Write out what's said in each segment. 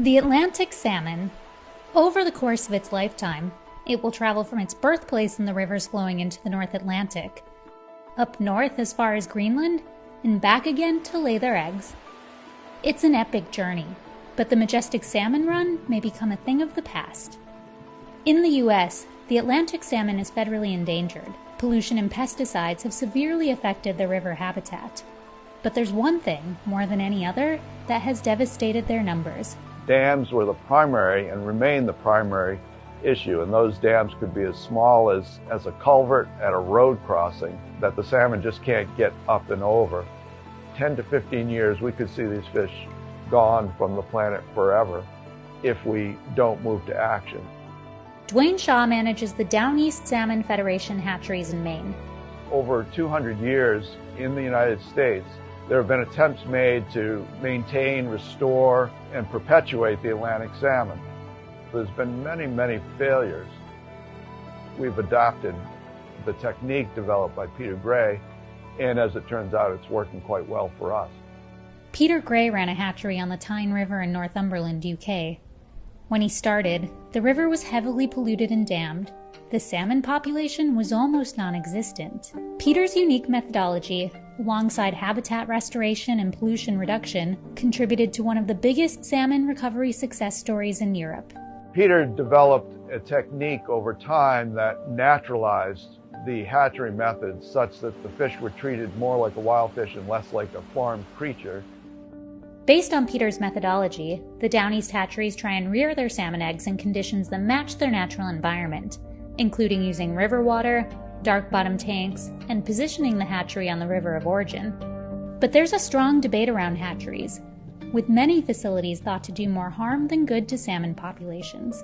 The Atlantic salmon. Over the course of its lifetime, it will travel from its birthplace in the rivers flowing into the North Atlantic, up north as far as Greenland, and back again to lay their eggs. It's an epic journey, but the majestic salmon run may become a thing of the past. In the U.S., the Atlantic salmon is federally endangered. Pollution and pesticides have severely affected the river habitat. But there's one thing, more than any other, that has devastated their numbers. Dams were the primary and remain the primary issue, and those dams could be as small as a culvert at a road crossing that the salmon just can't get up and over. 10 to 15 years, we could see these fish gone from the planet forever if we don't move to action. Dwayne Shaw manages the Down East Salmon Federation hatcheries in Maine. Over 200 years in the United States, there have been attempts made to maintain, restore, and perpetuate the Atlantic salmon. There's been many, many failures. We've adopted the technique developed by Peter Gray, and as it turns out, it's working quite well for us. Peter Gray ran a hatchery on the Tyne River in Northumberland, UK. When he started, the river was heavily polluted and dammed. The salmon population was almost non-existent. Peter's unique methodology, alongside habitat restoration and pollution reduction, contributed to one of the biggest salmon recovery success stories in Europe. Peter developed a technique over time that naturalized the hatchery methods such that the fish were treated more like a wild fish and less like a farmed creature. Based on Peter's methodology, the Down East hatcheries try and rear their salmon eggs in conditions that match their natural environment, including using river water, dark bottom tanks, and positioning the hatchery on the river of origin. But there's a strong debate around hatcheries, with many facilities thought to do more harm than good to salmon populations.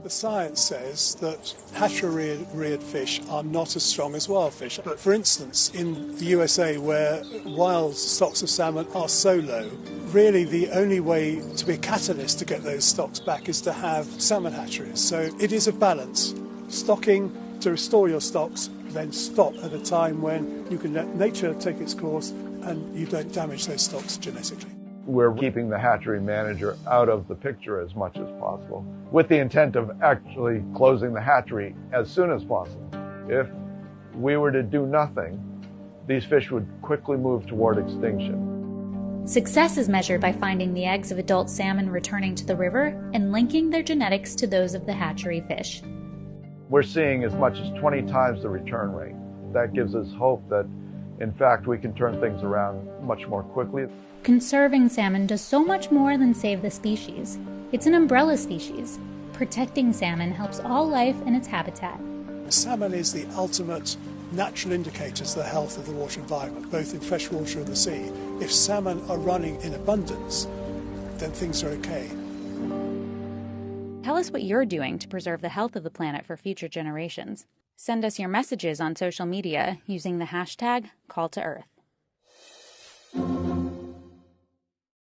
The science says that hatchery-reared fish are not as strong as wild fish. But for instance, in the USA, where wild stocks of salmon are so low, really the only way to be a catalyst to get those stocks back is to have salmon hatcheries. So it is a balance. Stocking to restore your stocks, then stop at a time when you can let nature take its course and you don't damage those stocks genetically. We're keeping the hatchery manager out of the picture as much as possible, with the intent of actually closing the hatchery as soon as possible. If we were to do nothing, these fish would quickly move toward extinction. Success is measured by finding the eggs of adult salmon returning to the river and linking their genetics to those of the hatchery fish. We're seeing as much as 20 times the return rate. That gives us hope that, in fact, we can turn things around much more quickly. Conserving salmon does so much more than save the species. It's an umbrella species. Protecting salmon helps all life in its habitat. Salmon is the ultimate natural indicator of the health of the water environment, both in freshwater and the sea. If salmon are running in abundance, then things are okay. Tell us what you're doing to preserve the health of the planet for future generations. Send us your messages on social media using the hashtag #CallToEarth.